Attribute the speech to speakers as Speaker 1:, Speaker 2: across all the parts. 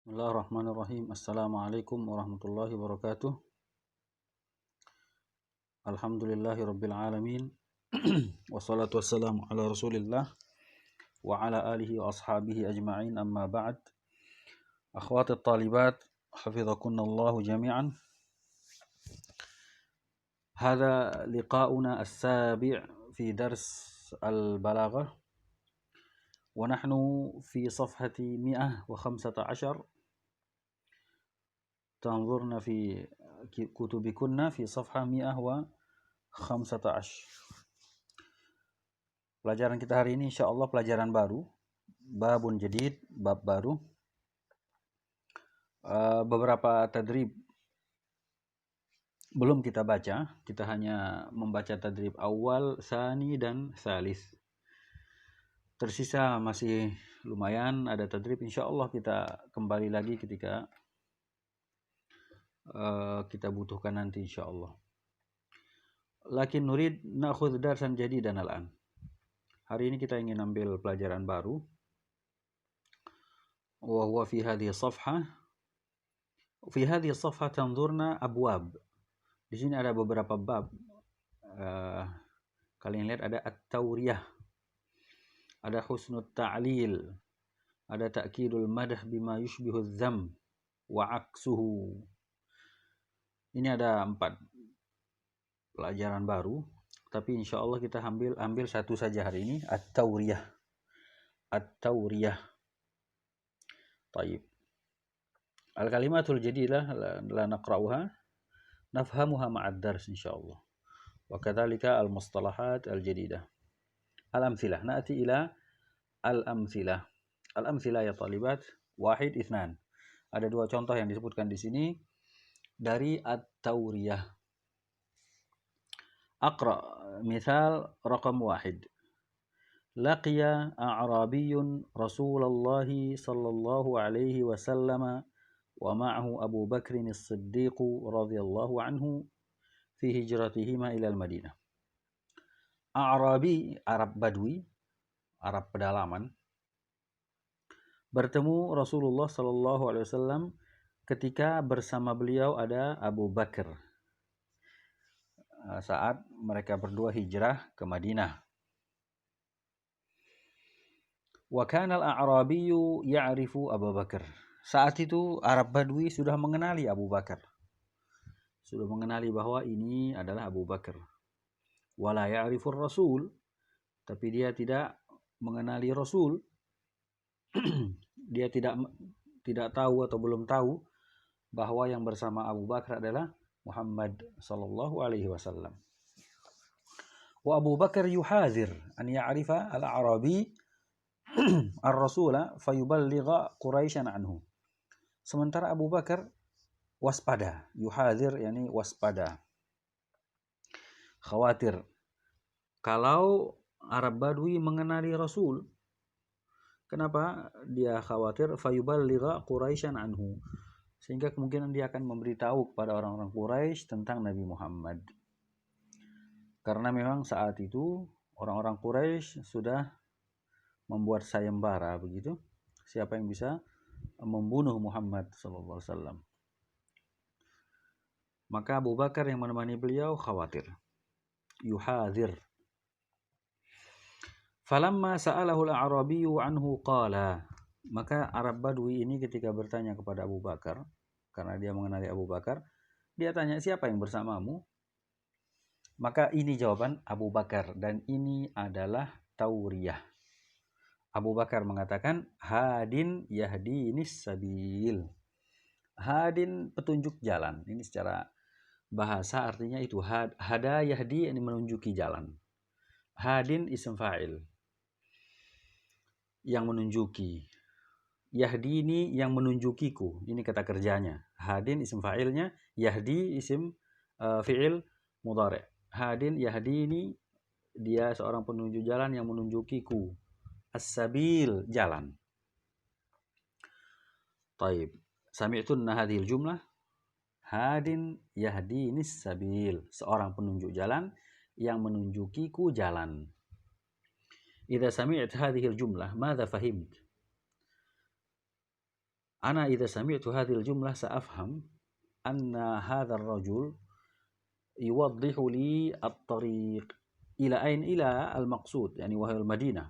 Speaker 1: Bismillahirrahmanirrahim. Assalamualaikum warahmatullahi wabarakatuh. Alhamdulillahi rabbil alamin. Wassalatu wassalamu ala rasulillah wa ala alihi wa ashabihi ajma'in, amma ba'd. Akhwati talibat, hafizakunallahu jami'an. Hadha liqa'una as-sabi' fi dars al-balaghah. Wa nahnu fi safhati 115. تنظرنا في كتبكن في صفحة 115. Pelajaran kita hari ini insyaallah pelajaran baru, babun jadid, bab baru. Beberapa tadrib belum kita baca, kita hanya membaca tadrib awal, sani, dan salis. Tersisa masih lumayan ada tadrib, insyaallah kita kembali lagi ketika kita butuhkan nanti insyaallah. Lakin nurid na'khudh darsan jadidan al-an. Hari ini kita ingin ambil pelajaran baru. Wa huwa fi hadhihi safhah. Fi hadhihi safhah tanzurna abwab. Di sini ada beberapa bab. Kalian lihat ada at-tawriyah. Ada husnul ta'lil. Ada ta'kidul madah bima yushbihu adh-dham wa aksuhu. Ini ada 4 pelajaran baru, tapi insya Allah kita ambil satu saja hari ini, at-tawriyah. At-tawriyah. Taib. Al-kalimatul jadidah la naqra'uha, nafhamuha ma'ad dars insyaallah. Wa kadzalika al-mustalahat al-jadidah. Al-amthilah. Na'ti ila al-amthilah. Al-amthilah ya talibat, 1, 2. Ada 2 contoh yang disebutkan di sini dari at-tawriyah. Aqra misal raqam 1. Laqiya a'rabiyyun Rasulullah sallallahu alaihi wasallam wa ma'ahu Abu Bakr as-Siddiq radhiyallahu anhu fi hijratihima ila al-Madinah. A'rabi, Arab Badui, Arab pedalaman, bertemu Rasulullah sallallahu alaihi wasallam ketika bersama beliau ada Abu Bakar saat mereka berdua hijrah ke Madinah. Wa kana al-a'rabiyyu ya'rifu Abu Bakar. Saat itu Arab Badui sudah mengenali Abu Bakar. Sudah mengenali bahwa ini adalah Abu Bakar. Wa la ya'rifu ar-rasul, tapi dia tidak mengenali Rasul. Dia tidak tahu atau belum tahu bahwa yang bersama Abu Bakar adalah Muhammad sallallahu alaihi wasallam. Wa Abu Bakar yuhadzir an ya'rifa al-Arabi ar-Rasula fayuballigha Quraisyan anhu. Sementara Abu Bakar waspada, yuhadzir yani waspada, khawatir kalau Arab Badui mengenali Rasul. Kenapa dia khawatir? Fayuballigha Quraisyan anhu, sehingga kemungkinan dia akan memberitahu kepada orang-orang Quraisy tentang Nabi Muhammad. Karena memang saat itu orang-orang Quraisy sudah membuat sayembara begitu, siapa yang bisa membunuh Muhammad sallallahu alaihi wasallam. Maka Abu Bakar yang menemani beliau khawatir, yuhadzir. Falamma sa'alahu al-Arabiyyu anhu qala, maka Arab Badui ini ketika bertanya kepada Abu Bakar, karena dia mengenali Abu Bakar, dia tanya, siapa yang bersamamu? Maka ini jawaban Abu Bakar, dan ini adalah tawriyah. Abu Bakar mengatakan, hadin yahdinis sabil. Hadin petunjuk jalan. Ini secara bahasa artinya itu hada yahdi, ini menunjuki jalan. Hadin isim fa'il, yang menunjuki. Yahdi ini yang menunjukiku. Ini kata kerjanya. Hadin isim fa'ilnya, yahdi isim fi'il mudhari'. Hadin yahdi ini dia seorang penunjuk jalan yang menunjukiku. As-sabil, jalan. Taib. Sami'tunna hadhil jumlah. Hadin yahdinis sabil, seorang penunjuk jalan yang menunjukiku jalan. Idza sami'ta hadhil jumlah, madza fahimt? Ana idza sami'tu hadhil jumlah sa'afham anna hadzal rajul yuwaddihu li at-tariq ila al-maqsud, yani wahai Madinah.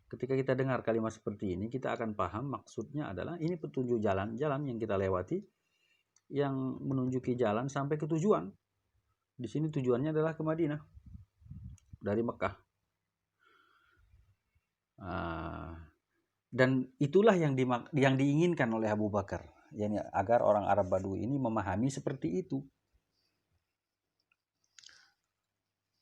Speaker 1: Ketika kita dengar kalimat seperti ini, kita akan paham maksudnya adalah ini petunjuk jalan-jalan yang kita lewati, yang menunjuki jalan sampai ke tujuan. Di sini tujuannya adalah ke Madinah dari Mekah. Dan itulah yang diinginkan oleh Abu Bakar, yani agar orang Arab Badui ini memahami seperti itu.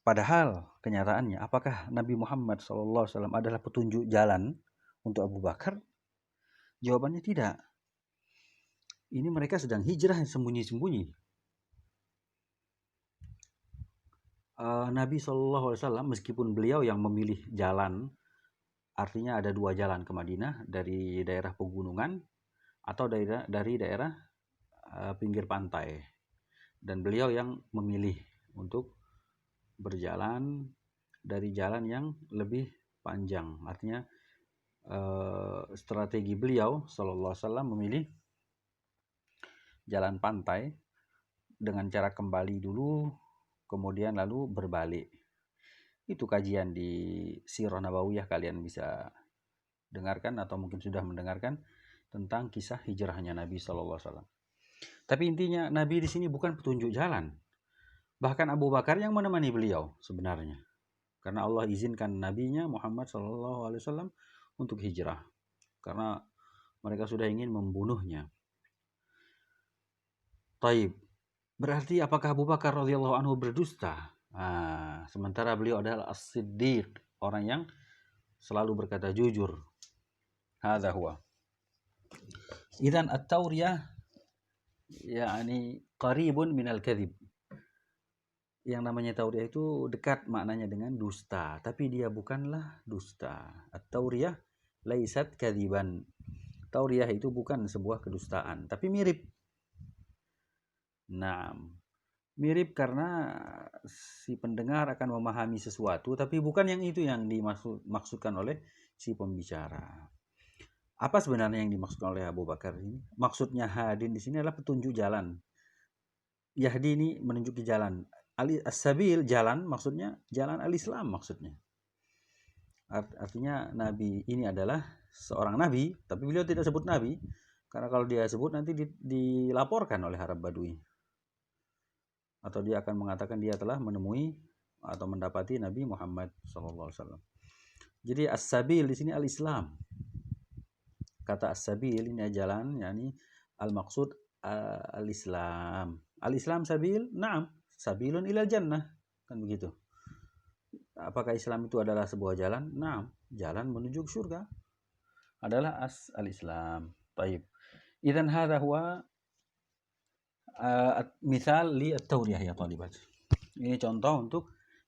Speaker 1: Padahal kenyataannya, apakah Nabi Muhammad SAW adalah petunjuk jalan untuk Abu Bakar? Jawabannya tidak. Ini mereka sedang hijrah sembunyi-sembunyi. Nabi SAW meskipun beliau yang memilih jalan, artinya ada dua jalan ke Madinah, dari daerah pegunungan atau dari daerah pinggir pantai. Dan beliau yang memilih untuk berjalan dari jalan yang lebih panjang. Artinya strategi beliau sallallahu alaihi wasallam memilih jalan pantai dengan cara kembali dulu, kemudian lalu berbalik. Itu kajian di Sirah Nabawiyah, kalian bisa dengarkan atau mungkin sudah mendengarkan tentang kisah hijrahnya Nabi sallallahu alaihi wasallam. Tapi intinya Nabi di sini bukan petunjuk jalan. Bahkan Abu Bakar yang menemani beliau sebenarnya. Karena Allah izinkan nabinya Muhammad SAW untuk hijrah. Karena mereka sudah ingin membunuhnya. Taib. Berarti apakah Abu Bakar radhiyallahu anhu berdusta? Sementara beliau adalah as-siddiq, orang yang selalu berkata jujur. Hadza huwa. Idzan at-tawriyah yani qaribun minal kadhib. Yang namanya tauriyah itu dekat maknanya dengan dusta, tapi dia bukanlah dusta. At-tauriyah laisat kadziban. Tauriyah itu bukan sebuah kedustaan, tapi mirip. Nah, mirip karena si pendengar akan memahami sesuatu, tapi bukan yang itu yang dimaksudkan oleh si pembicara. Apa sebenarnya yang dimaksudkan oleh Abu Bakar ini? Maksudnya hadin di sini adalah petunjuk jalan. Yahdi ini menunjuki jalan. As-sabil jalan, maksudnya jalan al-Islam maksudnya. Artinya Nabi ini adalah seorang Nabi, tapi beliau tidak sebut Nabi, karena kalau dia sebut nanti dilaporkan oleh Arab Badui, atau dia akan mengatakan dia telah menemui atau mendapati Nabi Muhammad SAW. Jadi as-sabil di sini al-Islam. Kata as-sabil ini jalan, yakni al-maksud al-Islam. Al-Islam sabil, na'am, sabilun ilal jannah, kan begitu. Apakah Islam itu adalah sebuah jalan? Nah, jalan menuju surga adalah al-Islam. Baik. Idzan hadza huwa misal li at-tauriyah ya talibat. Ini contoh untuk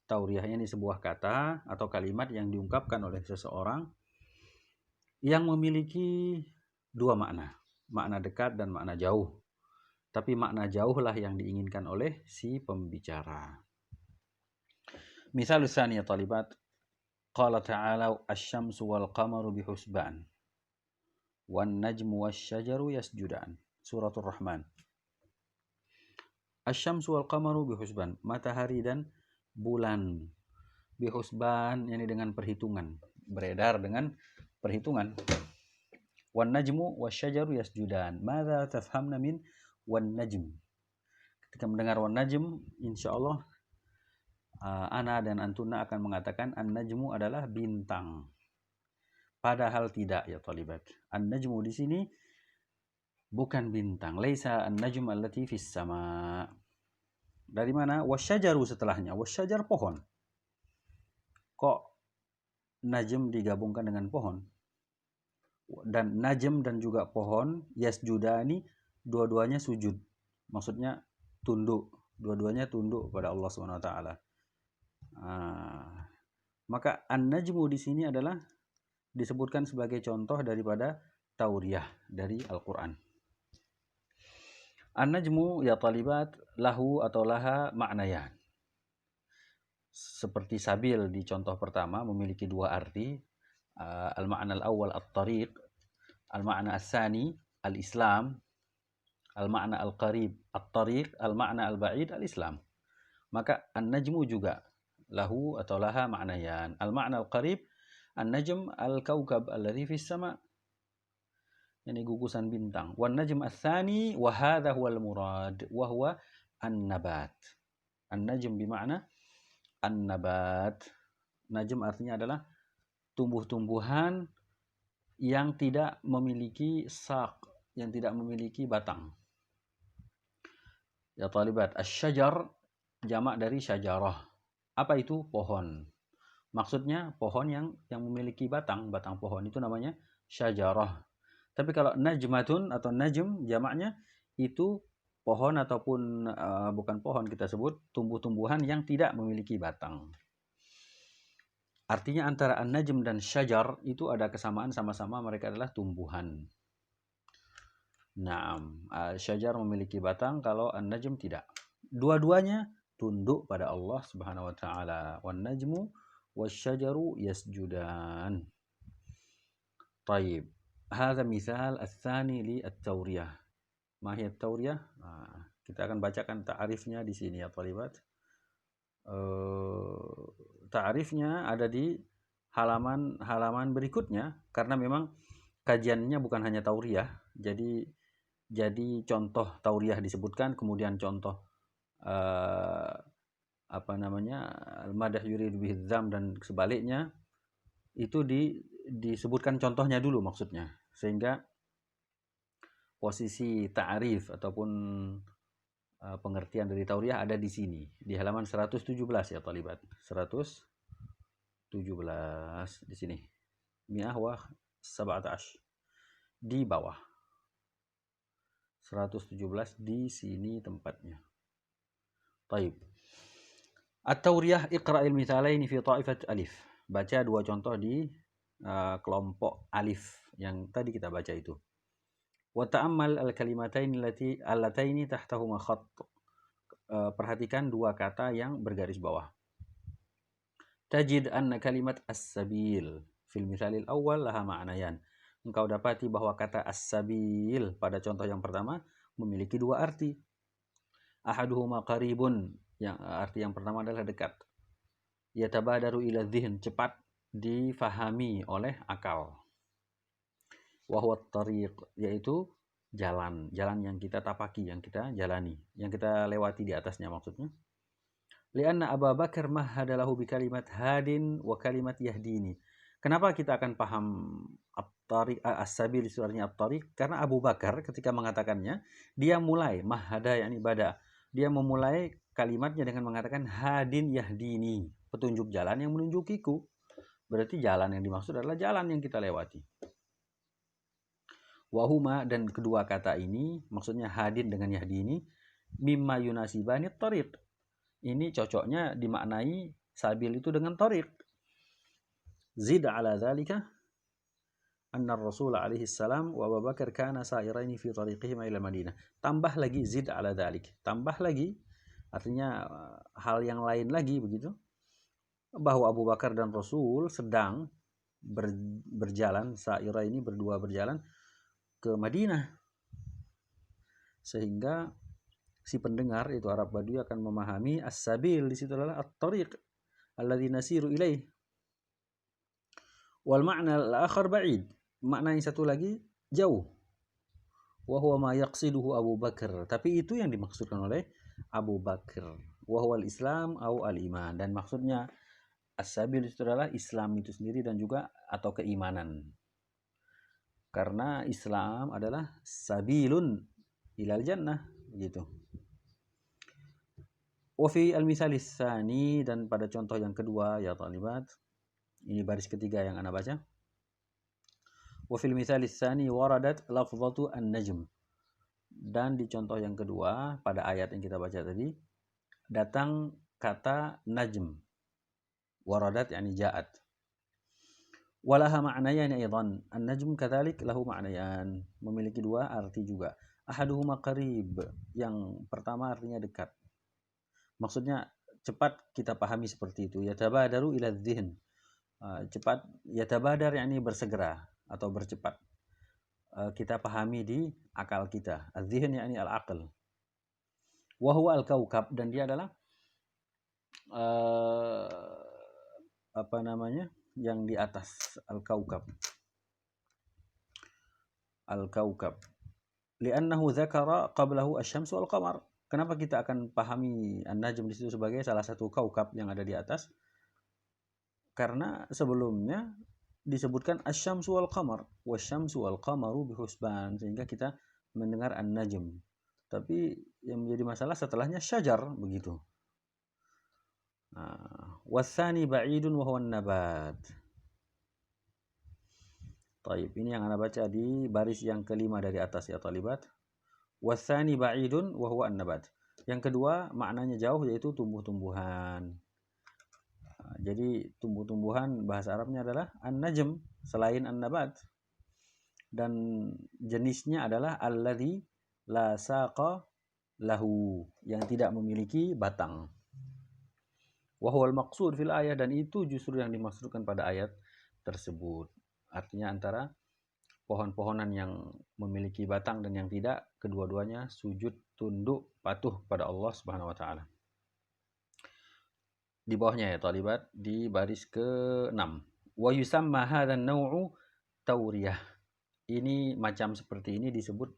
Speaker 1: tauriyah, ini sebuah kata atau kalimat yang diungkapkan oleh seseorang yang memiliki dua makna, makna dekat dan makna jauh. Tapi makna jauhlah yang diinginkan oleh si pembicara. Misal tsani ya talibat, qala ta'ala asy-syamsu wal qamaru bihusban wan najmu wasy-syajaru yasjudan. Suratul Rahman. Asy-syamsu wal qamaru bihusban, matahari dan bulan. Bihusban, yani dengan perhitungan, beredar dengan perhitungan. Wan najmu wasy-syajaru yasjudan. Madza tafhamna min wan najm? Ketika mendengar wan najm, insyaallah ana dan antuna akan mengatakan an-najmu adalah bintang. Padahal tidak ya talibat. An-najmu di sini bukan bintang. Laisa an-najm allati fis sama. Dari mana? Wasyajaru setelahnya. Wasyajar pohon. Kok najm digabungkan dengan pohon? Dan najm dan juga pohon yasjudani, dua-duanya sujud. Maksudnya tunduk. Dua-duanya tunduk pada Allah Subhanahu wa taala. Maka an-najmu di sini adalah disebutkan sebagai contoh daripada tauriyah dari Al-Quran. An-najmu ya talibat lahu atau laha maknayan. Seperti sabil di contoh pertama memiliki dua arti. Al-ma'na al-awwal at-tariq, al-ma'na as-sani al-Islam, al-makna al-qarib at-tariq, al-makna al-ba'id al-Islam. Maka an-najmu juga lahu atau laha ma'nayan. Al-makna al-qarib an-najm al-kaukab alladhi fis sama', ini gugusan bintang. Wan najm ats-tsani wa hadha huwal murad wa huwa an-nabat. An-najm bermakna an-nabat. Najm artinya adalah tumbuh-tumbuhan yang tidak memiliki sak, yang tidak memiliki batang. Ya talibat, asy-syajar jamak dari syajarah. Apa itu? Pohon. Maksudnya pohon yang memiliki batang pohon itu namanya syajarah. Tapi kalau najmatun atau najm jamaknya itu pohon ataupun bukan pohon, kita sebut tumbuh-tumbuhan yang tidak memiliki batang. Artinya antara an-najm dan syajar itu ada kesamaan, sama-sama mereka adalah tumbuhan. Naam, syajar memiliki batang, kalau an-najm tidak. Dua-duanya tunduk pada Allah Subhanahu wa taala. Wan najmu wasyajaru yasjudan. Taib. Hadza mithal ats-tsani li at-tawriyah. Ma hiya at-tawriyah? Kita akan bacakan ta'rifnya di sini ya talibat. Ta'rifnya ada di halaman berikutnya, karena memang kajiannya bukan hanya tauriyah. Jadi contoh tauriyah disebutkan, kemudian contoh al-madah yurid bihi dzam dan sebaliknya itu disebutkan contohnya dulu maksudnya, sehingga posisi ta'rif ataupun pengertian dari tauriyah ada di sini di halaman 117 ya talibat. 117 di sini. Mi'ah wa 17 di bawah. 117 di sini tempatnya. Taib. At-tauriyah iqra'il mithalaini fi ta'ifat alif. Baca dua contoh di kelompok alif yang tadi kita baca itu. Wa ta'ammal al-kalimataini allataini tahtahuma khatt. Perhatikan dua kata yang bergaris bawah. Tajid anna kalimat as-sabil fil mithalil awwal laha ma'nayan. Engkau dapati bahwa kata as-sabil pada contoh yang pertama memiliki dua arti. Ahaduhuma qaribun, yang arti yang pertama adalah dekat. Yatabadaru ila dzihn, cepat difahami oleh akal. Wa huwa at-tariq, yaitu jalan yang kita tapaki, yang kita jalani, yang kita lewati di atasnya maksudnya. Lianna Abu Bakar mahadalahu bi kalimat hadin wa kalimat yahdini. Kenapa kita akan paham at-tariq as-sabil sebenarnya at-tariq? Karena Abu Bakar ketika mengatakannya, dia mulai mahada yakni bada. Dia memulai kalimatnya dengan mengatakan hadin yahdini, petunjuk jalan yang menunjukiku. Berarti jalan yang dimaksud adalah jalan yang kita lewati. Wahuma, dan kedua kata ini maksudnya hadin dengan yahdini, mimma yunasibani tariq. Ini cocoknya dimaknai sabil itu dengan tariq. Zid ala dzalika anna Rasul alaihi salam wa Abu Bakar kana sairaini fi tariqihima ila Madinah. Tambah lagi zid ala dzalik. Tambah lagi artinya hal yang lain lagi begitu. Bahwa Abu Bakar dan Rasul sedang berjalan, sairaini berdua berjalan ke Madinah. Sehingga si pendengar itu Arab Badui akan memahami as-sabil di situ adalah at-tariq alladzi nasiru ilaih. Wal ma'na al-akhar ba'id. Makna yang satu lagi jauh. Wa huwa ma yaqsiduhu Abu Bakar. Tapi itu yang dimaksudkan oleh Abu Bakar. Wa huwa al-Islam au al-iman. Dan maksudnya as-sabil itu adalah Islam itu sendiri dan juga atau keimanan. Karena Islam adalah sabilun ilal jannah begitu. Wa fi al-misalis tsani, dan pada contoh yang kedua ya talibat. Ini baris ketiga yang ana baca. Wa fil mitsalis tsani waradat lafzatu an-najm. Dan di contoh yang kedua pada ayat yang kita baca tadi datang kata najm. Waradat yakni ja'at. Walaha ma'nayan aidan. An-najm kadzalik lahu ma'nayan. Memiliki dua arti juga. Ahaduhuma qarib. Yang pertama artinya dekat. Maksudnya cepat kita pahami seperti itu. Yatabadaru ila dzihn. Cepat yatabadar yakni bersegera atau bercepat. kita pahami di akal kita. Az-zihn yakni al-aql. Wa huwa al-kaukab, dan dia adalah apa namanya? Yang di atas, al-kaukab. Al-kaukab. Li'annahu dzakara qablahu asy-syams wal qamar. Kenapa kita akan pahami an-najm di situ sebagai salah satu kaukab yang ada di atas? Karena sebelumnya disebutkan asy-syamsu wal qamar, wasyamsu wal qamaru bihusban, sehingga kita mendengar an-najm. Tapi yang menjadi masalah setelahnya syajar begitu. Watsani ba'idun wa huwa an-nabat. Taib, ini yang Anda baca di baris yang kelima dari atas ya talibat. Watsani ba'idun wa huwa an-nabat. Yang kedua maknanya jauh, yaitu tumbuh-tumbuhan. Jadi tumbuh-tumbuhan bahasa Arabnya adalah an-najm selain an-nabat. Dan jenisnya adalah alladzi la saqa lahu, yang tidak memiliki batang. Wa huwal maqsud fil ayat, dan itu justru yang dimaksudkan pada ayat tersebut. Artinya antara pohon-pohonan yang memiliki batang dan yang tidak, kedua-duanya sujud tunduk patuh pada Allah Subhanahu wa taala. Di bawahnya ya talibat, di baris ke-6. Wa yusamma hadzal naw'u tauriyah. Ini macam seperti ini disebut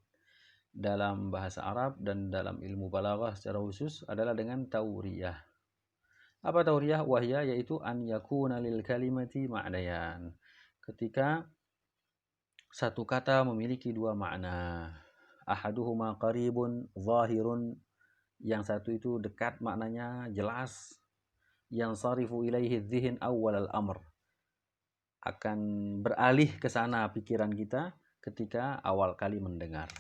Speaker 1: dalam bahasa Arab dan dalam ilmu balaghah secara khusus adalah dengan tauriyah. Apa tauriyah? Wahya, yaitu an yakuna lil kalimati ma'nayan. Ketika satu kata memiliki dua makna. Ahaduhuma qaribun zahirun, yang satu itu dekat maknanya, jelas. Yang sarifu ilaihi dzihn awwal al-amr, akan beralih ke sana pikiran kita ketika awal kali mendengar.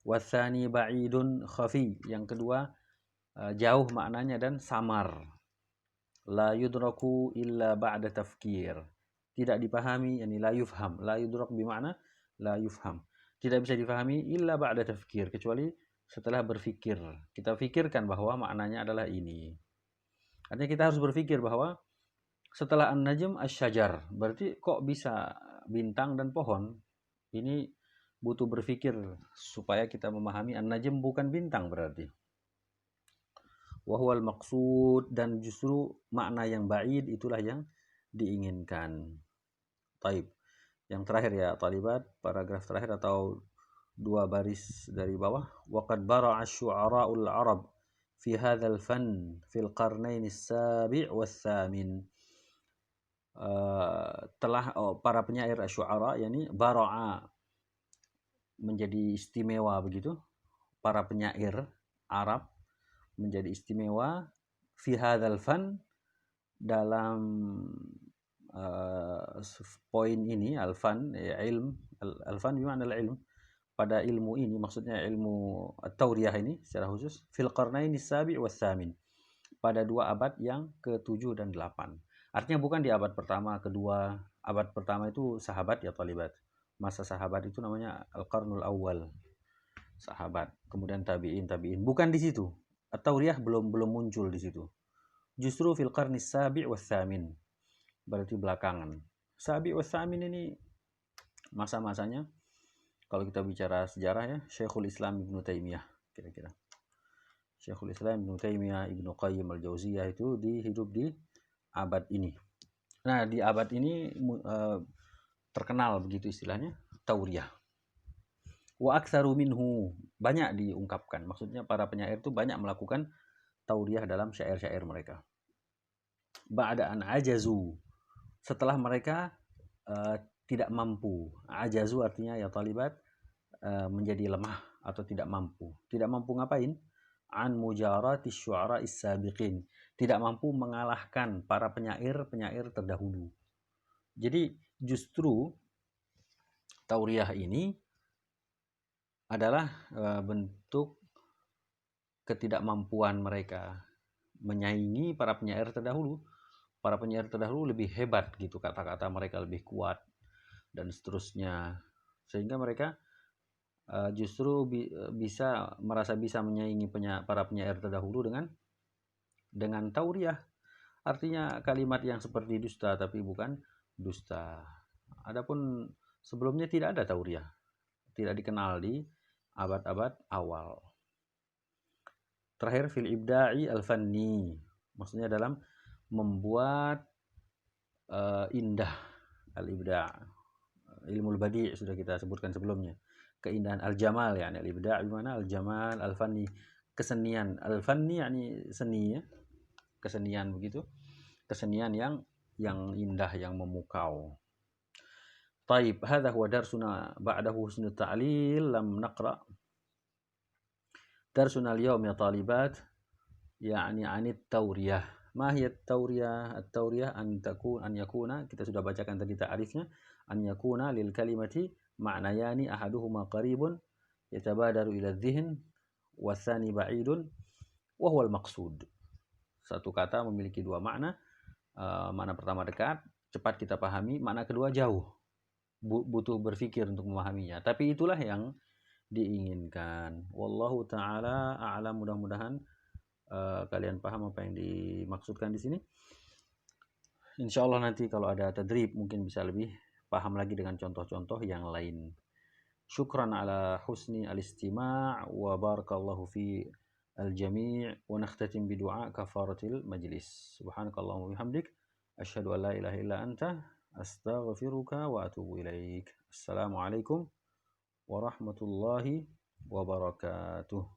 Speaker 1: Watsani ba'idun khafi, yang kedua jauh maknanya dan samar. La yudraku illa ba'da tafkir, tidak dipahami, yani la yufham. La yudrak bermakna la yufham, tidak bisa dipahami illa ba'da tafkir, kecuali setelah berfikir. Kita fikirkan bahwa maknanya adalah ini. Artinya kita harus berfikir bahwa setelah an-najm asy-syajar, berarti kok bisa bintang dan pohon? Ini butuh berfikir supaya kita memahami an-najm bukan bintang berarti. Wa huwal maqsud, dan justru makna yang ba'id itulah yang diinginkan. Taib. Yang terakhir ya talibat, paragraf terakhir atau dua baris dari bawah. Wa qad bara'a asy-syu'ara'ul 'arab fi hadzal fan fil qarnain as-sabi' was-tsamin. Telah para penyair asy-syu'ara, yakni bara'a, menjadi istimewa begitu. Para penyair Arab menjadi istimewa fi hadzal fan, dalam poin ini, al-fan ya ilm, al-fan bermakna al-ilm, pada ilmu ini, maksudnya ilmu at-tauriyah ini secara khusus, fil qarnain as-sabi' was-tsamin, pada dua abad yang ke-7 dan 8. Artinya bukan di abad pertama, kedua. Abad pertama itu sahabat ya talibat. Masa sahabat itu namanya al-qarnul awal, sahabat. Kemudian tabi'in. Bukan di situ. At-tauriyah belum muncul di situ. Justru fil qarnis sabi' was-tsamin, berarti belakangan. Sabi' was-tsamin ini masa-masanya, kalau kita bicara sejarah ya, Syekhul Islam Ibnu Taimiyah kira-kira. Syekhul Islam Ibnu Taimiyah, Ibnu Qayyim al-Jauziyah itu hidup di abad ini. Nah, di abad ini terkenal begitu istilahnya tauriyah. Wa aktsaru minhu, banyak diungkapkan. Maksudnya para penyair itu banyak melakukan tauriyah dalam syair-syair mereka. Ba'da an ajazu, setelah mereka tidak mampu. Ajazu artinya ya talibat menjadi lemah atau tidak mampu. Tidak mampu ngapain? An mujarati syu'ara is-sabiqin, tidak mampu mengalahkan para penyair terdahulu. Jadi justru tauriyah ini adalah bentuk ketidakmampuan mereka menyaingi para penyair terdahulu. Para penyair terdahulu lebih hebat gitu, kata-kata mereka lebih kuat dan seterusnya, sehingga mereka justru merasa bisa menyaingi para penyair terdahulu dengan tauriyah. Artinya kalimat yang seperti dusta tapi bukan dusta. Adapun sebelumnya tidak ada tauriyah. tidak dikenal di abad-abad awal. Terakhir, fil ibda'i al-fanni, maksudnya dalam membuat indah. Al-ibda', ilmu badi' sudah kita sebutkan sebelumnya. Keindahan al-jamal, yani al-ibda' bimana al-jamal, al-fanni, kesenian. Al-fanni yani seni ya, kesenian begitu. Kesenian yang indah, yang memukau. طيب هذا هو درسنا بعده حسن التعليل. لم نقرأ درسنا اليوم يا طالبات يعني عن التورية. ما هي التورية؟ التورية أن يكون kita sudah bacakan tadi ta'rifnya, أن يكون للكلمة معنيان أحدهما قريب يتبادر إلى الذهن والثاني بعيد وهو المقصود. Satu kata memiliki dua makna. Makna pertama dekat, cepat kita pahami, makna kedua jauh, butuh berpikir untuk memahaminya. Tapi itulah yang diinginkan. Wallahu ta'ala a'lam. Mudah-mudahan kalian paham apa yang dimaksudkan di sini. Insyaallah nanti kalau ada tadrib mungkin bisa lebih paham lagi dengan contoh-contoh yang lain. Syukran ala husni al-istima' wa barakallahu fi al-jami' wa nakhtatim bi du'a kafaratil majlis. Subhanakallahumma wa bihamdik asyhadu an la ilaha illa anta astaghfiruka wa atubu ilaik. Assalamualaikum warahmatullahi wabarakatuh.